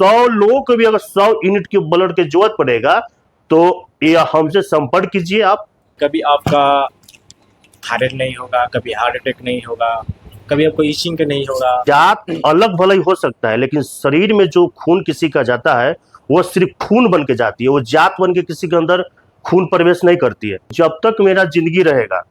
लोगों को भी अगर 100 यूनिट की ब्लड की जरूरत पड़ेगा तो ये हमसे संपर्क कीजिए आप। कभी आपका थायराइड नहीं होगा, कभी हार्ट अटैक नहीं होगा, कभी आपको ईचिंग नहीं होगा। जात अलग भले ही हो सकता है, लेकिन शरीर में जो खून किसी का जाता है वो सिर्फ खून बन के जाती है, वो जात बन के किसी के अंदर खून प्रवेश नहीं करती है। जब तक मेरा जिंदगी रहेगा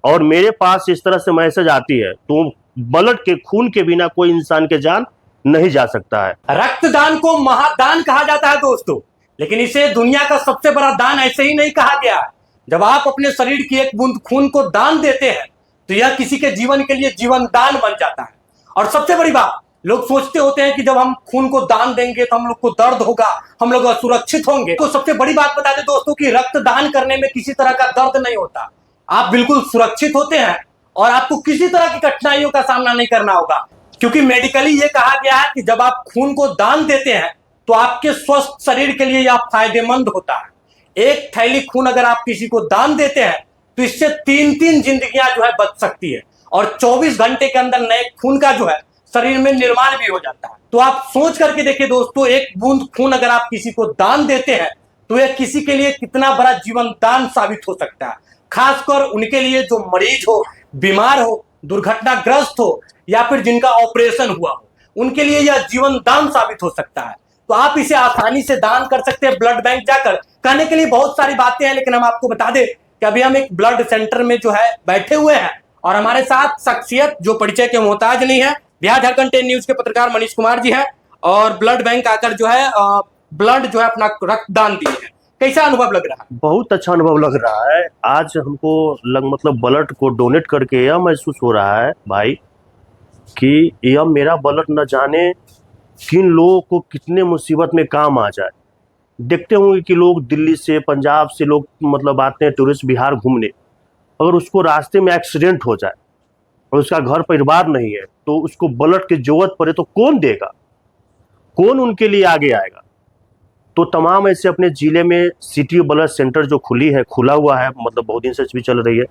और मेरे पास इस तरह से मैसेज आती है तो ब्लड के खून के बिना कोई इंसान के जान नहीं जा सकता है। रक्तदान को महादान कहा जाता है दोस्तों, लेकिन इसे दुनिया का सबसे बड़ा दान ऐसे ही नहीं कहा गया है। जब आप अपने शरीर की एक बूंद खून को दान देते हैं तो यह किसी के जीवन के लिए जीवन दान बन जाता है। और सबसे बड़ी बात, लोग सोचते होते हैं कि जब हम खून को दान देंगे तो हम लोग को दर्द होगा, हम लोग असुरक्षित होंगे। तो सबसे बड़ी बात बता दें दोस्तों कि रक्तदान करने में किसी तरह का दर्द नहीं होता, आप बिल्कुल सुरक्षित होते हैं और आपको किसी तरह की कठिनाइयों का सामना नहीं करना होगा। क्योंकि मेडिकली ये कहा गया है कि जब आप खून को दान देते हैं तो आपके स्वस्थ शरीर के लिए यह फायदेमंद होता है। एक थैली खून अगर आप किसी को दान देते हैं तो इससे 3 जिंदगियां जो है बच सकती है और 24 घंटे के अंदर नए खून का जो है शरीर में निर्माण भी हो जाता है। तो आप सोच करके देखिए दोस्तों, एक बूंद खून अगर आप किसी को दान देते हैं तो यह किसी के लिए कितना बड़ा जीवन दान साबित हो सकता है। खासकर उनके लिए जो मरीज हो, बीमार हो, दुर्घटनाग्रस्त हो या फिर जिनका ऑपरेशन हुआ हो, उनके लिए यह जीवन दान साबित हो सकता है। तो आप इसे आसानी से दान कर सकते हैं ब्लड बैंक जाकर। कहने के लिए बहुत सारी बातें हैं, लेकिन हम आपको बता दें कि अभी हम एक ब्लड सेंटर में जो है बैठे हुए हैं और हमारे साथ शख्सियत जो परिचय के मोहताज नहीं है, बिहार झारखंड 10 न्यूज के पत्रकार मनीष कुमार जी हैं और ब्लड बैंक आकर जो है ब्लड जो है अपना रक्तदान दिए हैं। कैसा अनुभव लग रहा है? बहुत अच्छा अनुभव लग रहा है। आज हमको मतलब ब्लड को डोनेट करके यह महसूस हो रहा है भाई कि यह मेरा ब्लड न जाने किन लोगों को कितने मुसीबत में काम आ जाए। देखते होंगे कि लोग दिल्ली से, पंजाब से लोग मतलब आते हैं टूरिस्ट बिहार घूमने, अगर उसको रास्ते में एक्सीडेंट हो जाए और उसका घर परिवार नहीं है तो उसको ब्लड की जरूरत पड़े तो कौन देगा, कौन उनके लिए आगे आएगा। तो तमाम ऐसे अपने ज़िले में सिटी ब्लड सेंटर जो खुला हुआ है, मतलब बहुत दिन से भी चल रही है,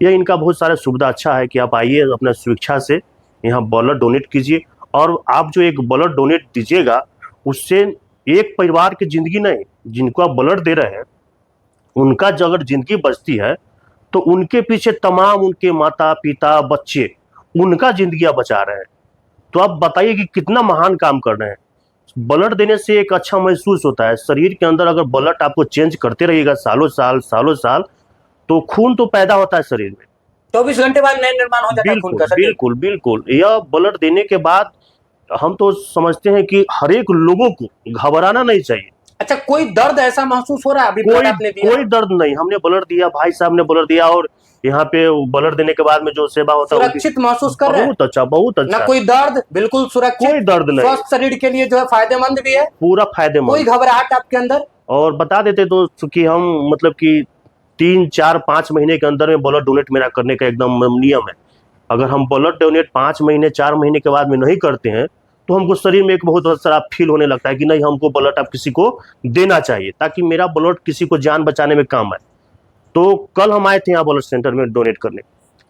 यह इनका बहुत सारा सुविधा अच्छा है कि आप आइए अपना स्वेच्छा से यहाँ ब्लड डोनेट कीजिए। और आप जो एक ब्लड डोनेट दीजिएगा उससे एक परिवार की ज़िंदगी नहीं, जिनको आप ब्लड दे रहे हैं उनका जो अगर ज़िंदगी बचती है तो उनके पीछे तमाम उनके माता पिता बच्चे उनका ज़िंदगियाँ बचा रहे हैं। तो आप बताइए कि कितना महान काम कर रहे हैं। ब्लड देने से एक अच्छा महसूस होता है शरीर के अंदर। अगर ब्लड आपको चेंज करते रहिएगा सालों साल तो खून तो पैदा होता है शरीर में, 24 घंटे बाद नए निर्माण हो जाता है खून का। बिल्कुल बिल्कुल। यह ब्लड देने के बाद हम तो समझते हैं कि हर एक लोगों को घबराना नहीं चाहिए। अच्छा, कोई दर्द ऐसा महसूस हो रहा है? अभी कोई दर्द नहीं। हमने ब्लड दिया, भाई साहब ने ब्लड दिया और यहाँ पे ब्लड देने के बाद में जो सेवा होता है सुरक्षित महसूस कर रहे हैं। बहुत अच्छा। ना कोई दर्द, बिल्कुल सुरक्षित, कोई दर्द नहीं। स्वस्थ शरीर के लिए जो है फायदेमंद भी है, पूरा फायदेमंद, कोई घबराहट आपके अंदर। और बता देते दोस्त कि हम मतलब कि 3, 4, 5 महीने के अंदर में ब्लड डोनेट मेरा करने का एकदम नियम है। अगर हम ब्लड डोनेट 5 महीने 4 महीने के बाद में नहीं करते हैं तो हमको शरीर में एक बहुत सारा फील होने लगता है कि नहीं, हमको ब्लड अब किसी को देना चाहिए ताकि मेरा ब्लड किसी को जान बचाने में काम आए। तो कल हम आए थे यहाँ ब्लड सेंटर में डोनेट करने,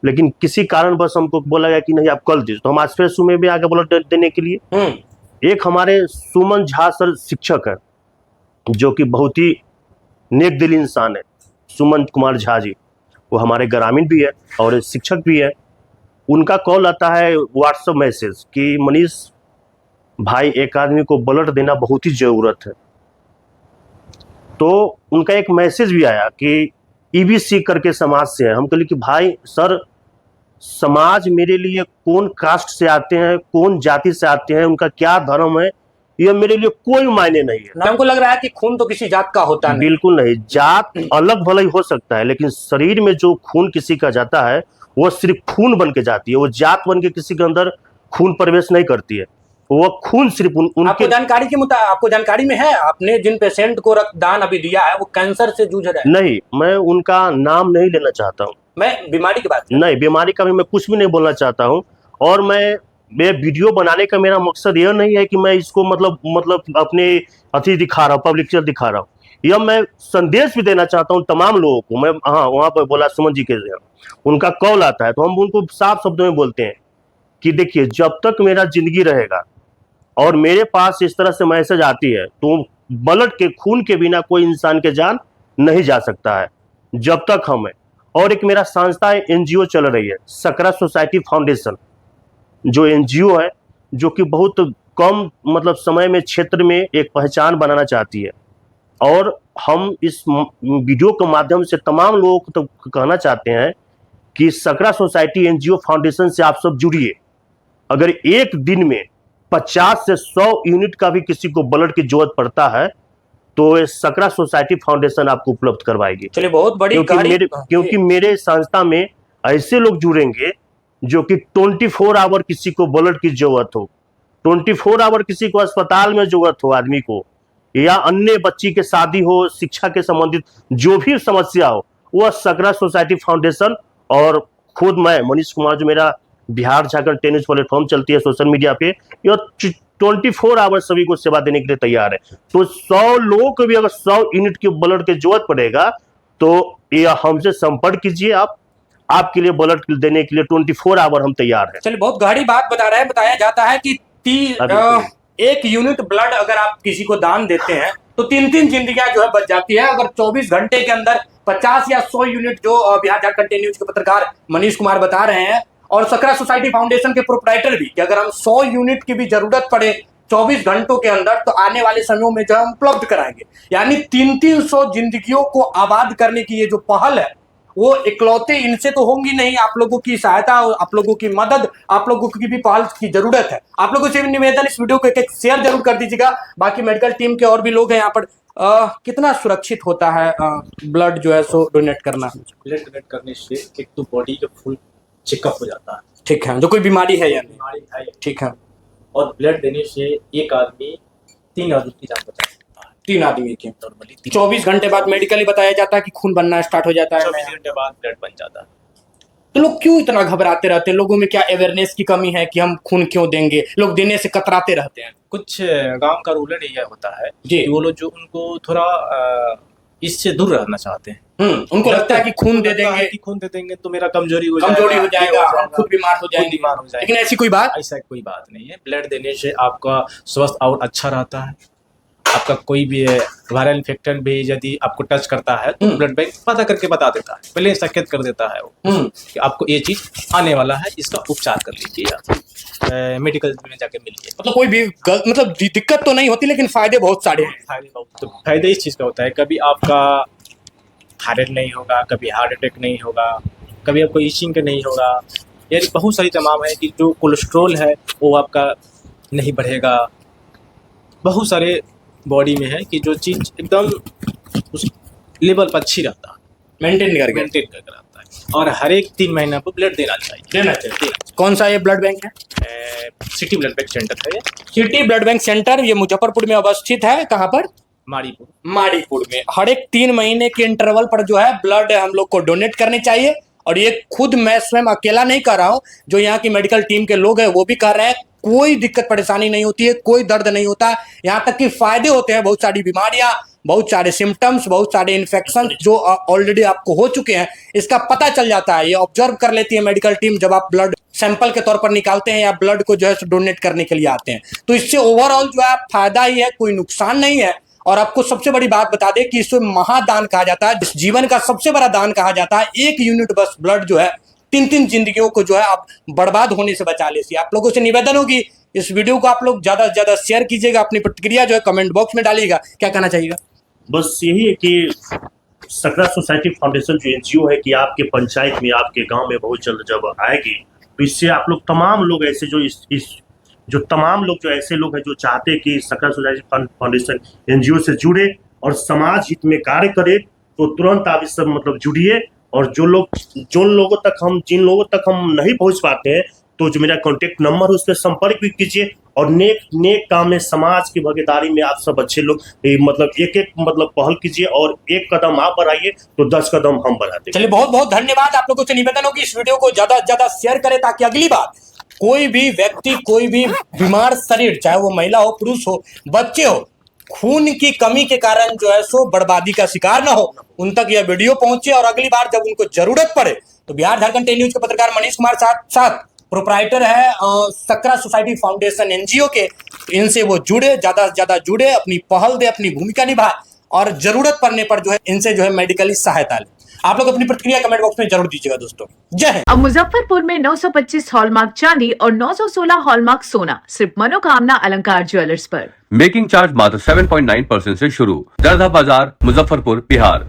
लेकिन किसी कारणवश हमको बोला गया कि नहीं आप कल दीजिए। तो हम आज फिर सुबह में आगे ब्लड देने के लिए। एक हमारे सुमन झा सर शिक्षक है जो कि बहुत ही नेक दिल इंसान है, सुमन कुमार झा जी। वो हमारे ग्रामीण भी है और शिक्षक भी है। उनका कॉल आता है व्हाट्सएप मैसेज कि मनीष भाई एक आदमी को ब्लड देना बहुत ही ज़रूरत है। तो उनका एक मैसेज भी आया कि ईबीसी करके समाज से है। हम कहले कि भाई सर, समाज मेरे लिए कौन कास्ट से आते हैं, कौन जाति से आते हैं, उनका क्या धर्म है, यह मेरे लिए कोई मायने नहीं है। हमको लग रहा है कि खून तो किसी जात का होता नहीं। बिल्कुल नहीं। जात अलग भले ही हो सकता है, लेकिन शरीर में जो खून किसी का जाता है वो सिर्फ खून बन के जाती है, वो जात बन के किसी के अंदर खून प्रवेश नहीं करती है। वो खून सिर्फ उनके आपको जानकारी में है, आपने जिन पेशेंट को रक्तदान अभी दिया है वो कैंसर से जूझ रहे हैं? नहीं, मैं उनका नाम नहीं लेना चाहता हूँ। मैं बीमारी की बात नहीं, बीमारी का भी मैं कुछ भी नहीं बोलना चाहता हूँ। और मैं वीडियो बनाने का मेरा मकसद यह नहीं है कि मैं इसको मतलब अपने अति दिखा रहा हूँ, पब्लिक दिखा रहा हूँ। यह मैं संदेश भी देना चाहता हूँ तमाम लोगों को। मैं वहाँ पर बोला सुमन जी के, उनका कॉल आता है तो हम उनको साफ शब्दों में बोलते हैं कि देखिए जब तक मेरा जिंदगी रहेगा और मेरे पास इस तरह से मैसेज आती है, तो ब्लड के खून के बिना कोई इंसान के जान नहीं जा सकता है जब तक हम है। और एक मेरा संस्था है, एनजीओ चल रही है, सकरा सोसाइटी फाउंडेशन, जो एनजीओ है, जो कि बहुत कम मतलब समय में क्षेत्र में एक पहचान बनाना चाहती है। और हम इस वीडियो के माध्यम से तमाम लोगों को तो कहना चाहते हैं कि सकरा सोसाइटी एनजीओ फाउंडेशन से आप सब जुड़िए। अगर एक दिन में 50 से 100 यूनिट का भी किसी को ब्लड की जरूरत पड़ता है तो ये सकरा सोसाइटी फाउंडेशन आपको उपलब्ध करवाएगी। चलिए बहुत बड़ी क्योंकि मेरे संस्था में ऐसे लोग जुड़ेंगे जो कि 24 आवर किसी को ब्लड की जरूरत हो, 24 आवर किसी को अस्पताल में जरूरत हो आदमी को, या अन्य बच्ची के शादी हो, शिक्षा के संबंधित जो भी समस्या हो, वह सकरा सोसाइटी फाउंडेशन और खुद मैं मनीष कुमार, जो मेरा बिहार झारखंड टेनिस प्लेटफॉर्म चलती है सोशल मीडिया पे, यह 24 आवर सभी को सेवा देने के लिए तैयार है। तो 100 लोगों को भी अगर 100 यूनिट की ब्लड की जरूरत पड़ेगा तो यह हमसे संपर्क कीजिए। आप आपके लिए ब्लड देने के लिए 24 आवर हम तैयार हैं। चलिए बहुत गहरी बात बता रहे हैं। बताया जाता है कि एक यूनिट ब्लड अगर आप किसी को दान देते हैं तो 3-3 जिंदगियां जो है बच जाती है। अगर 24 घंटे के अंदर 50 या 100 यूनिट, जो बिहार झारखंड न्यूज के पत्रकार मनीष कुमार बता रहे हैं, और सकरा सोसाइटी फाउंडेशन के प्रोप्राइटर भी, कि अगर हम 100 यूनिट की भी जरूरत पड़े 24 घंटों के अंदर तो आने वाले समयों में जो हम उपलब्ध कराएंगे। यानी 300 जिंदगियों को आबाद करने की ये जो पहल है वो इकलौते इनसे तो होंगी नहीं। आप लोगों की सहायता, आप लोगों की मदद, आप लोगों की भी पहल की जरूरत है। आप लोगों से भी निवेदन, इस वीडियो को एक शेयर जरूर कर दीजिएगा। बाकी मेडिकल टीम के और भी लोग हैं यहाँ पर। कितना सुरक्षित होता है ब्लड जो है सो डोनेट करना? ब्लड डोनेट करने से एक तो बॉडी का फुल चेकअप हो जाता है, ठीक है, जो कोई बीमारी है या बीमारी है, ठीक है। और ब्लड देने से एक आदमी 3 आदमी की जान बचा सकता है। 3 आदमी की नॉर्मली 24 घंटे बाद मेडिकली बताया जाता है कि खून बनना स्टार्ट हो जाता है। 24 घंटे बाद ब्लड बन जाता है। तो लोग क्यों इतना घबराते रहते हैं? लोगों में क्या अवेयरनेस की कमी है कि हम खून क्यों देंगे? लोग देने से कतराते रहते हैं। कुछ गांव का रूल ये होता है जी। कि वो लोग जो उनको थोड़ा इससे दूर रहना चाहते हैं। उनको लगता है कि खून दे देंगे, कि खून दे देंगे तो मेरा कमजोरी हो जाएगा, हम खुद बीमार हो जाएंगे। लेकिन ऐसी कोई बात नहीं है। ब्लड देने से आपका स्वास्थ्य और अच्छा रहता है। आपका कोई भी वायरल इन्फेक्शन भी यदि आपको टच करता है तो ब्लड बैंक पता करके बता देता है, पहले संकेत कर देता है वो कि आपको ये चीज आने वाला है, इसका उपचार कर लीजिए या मेडिकल में जाके मिलिए। मतलब कोई भी मतलब दिक्कत तो नहीं होती, लेकिन फायदे बहुत सारे हैं। फायदे इस चीज का होता है, कभी आपका थायराइड नहीं होगा, कभी हार्ट अटैक नहीं होगा, कभी आपको ईचिंग का नहीं होगा, यानी बहुत सारी तमाम है कि जो कोलेस्ट्रॉल है वो आपका नहीं बढ़ेगा। बहुत सारे बॉडी में है कि जो चीज एकदम उस लेवल पर अच्छी रहता है, मेंटेन करके रहता है। और हर एक 3 महीने पर ब्लड देना चाहिए। कौन सा ये ब्लड बैंक है? सिटी ब्लड बैंक सेंटर है ये। सिटी ब्लड बैंक सेंटर, ये मुजफ्फरपुर में अवस्थित है। कहाँ पर? माड़ीपुर में। हर एक 3 महीने के इंटरवल पर जो है ब्लड हम लोग को डोनेट करनी चाहिए। और ये खुद मैं स्वयं अकेला नहीं कर रहा हूँ, जो यहाँ की मेडिकल टीम के लोग हैं वो भी कर रहे हैं। कोई दिक्कत परेशानी नहीं होती है, कोई दर्द नहीं होता, यहाँ तक कि फायदे होते हैं। बहुत सारी बीमारियां, बहुत सारे सिम्टम्स, बहुत सारे इन्फेक्शन जो ऑलरेडी आपको हो चुके हैं, इसका पता चल जाता है। ये ऑब्जर्व कर लेती है मेडिकल टीम जब आप ब्लड सैंपल के तौर पर निकालते हैं या ब्लड को जो है डोनेट करने के लिए आते हैं। तो इससे ओवरऑल जो है फायदा ही है, कोई नुकसान नहीं है। और आपको सबसे बड़ी बात बता दें कि इसे महादान कहा जाता है, जीवन का सबसे बड़ा दान कहा जाता है। 1 यूनिट बस ब्लड जो है 3-3 जिंदगियों को जो है आप बर्बाद होने से बचा लेती है। आप लोगों से निवेदन होगी इस वीडियो को आप लोग ज्यादा से ज्यादा शेयर कीजिएगा, अपनी प्रतिक्रिया जो है कमेंट बॉक्स में डालिएगा। क्या कहना चाहिएगा? बस यही है कि सकरा सोसाइटी फाउंडेशन जो एनजीओ है कि आपके पंचायत में, आपके गांव में बहुत जल्द जब आएगी तो इससे आप लोग तमाम लोग ऐसे जो तमाम लोग जो ऐसे लोग हैं जो चाहते हैं कि सकरा सोसाइटी फाउंडेशन एनजीओ से जुड़े और समाज हित में कार्य करे, तो तुरंत आप इस सब मतलब जुड़िए। और जिन लोगों तक हम नहीं पहुंच पाते हैं तो जो मेरा कॉन्टेक्ट नंबर है उस पर संपर्क भी कीजिए। और नेक काम में, समाज की भागीदारी में आप सब अच्छे लोग मतलब एक मतलब पहल कीजिए और एक कदम आप बढ़ाइए तो 10 कदम हम बढ़ाते हैं। चलिए बहुत बहुत धन्यवाद। आप लोगों से निवेदन होगी इस वीडियो को ज्यादा से ज्यादा शेयर करें, ताकि अगली बार कोई भी व्यक्ति, कोई भी बीमार शरीर, चाहे वो महिला हो, पुरुष हो, बच्चे हो, खून की कमी के कारण जो है सो बर्बादी का शिकार ना हो, उन तक यह वीडियो पहुंचे। और अगली बार जब उनको जरूरत पड़े तो बिहार झारखंड न्यूज के पत्रकार मनीष कुमार साथ प्रोप्राइटर है सकरा सोसाइटी फाउंडेशन एनजीओ के। इनसे वो जुड़े, ज्यादा से ज्यादा जुड़े, अपनी पहल दे, अपनी भूमिका निभाए और जरूरत पड़ने पर जो है इनसे जो है मेडिकली सहायता ले। आप लोग अपनी प्रतिक्रिया कमेंट बॉक्स में जरूर दीजिएगा दोस्तों। जय हिंद। अब मुजफ्फरपुर में 925 हॉलमार्क चांदी और 916 हॉलमार्क सोना सिर्फ मनोकामना अलंकार ज्वेलर्स पर। मेकिंग चार्ज मात्र 7.9% से शुरू। दरदा बाजार, मुजफ्फरपुर, बिहार।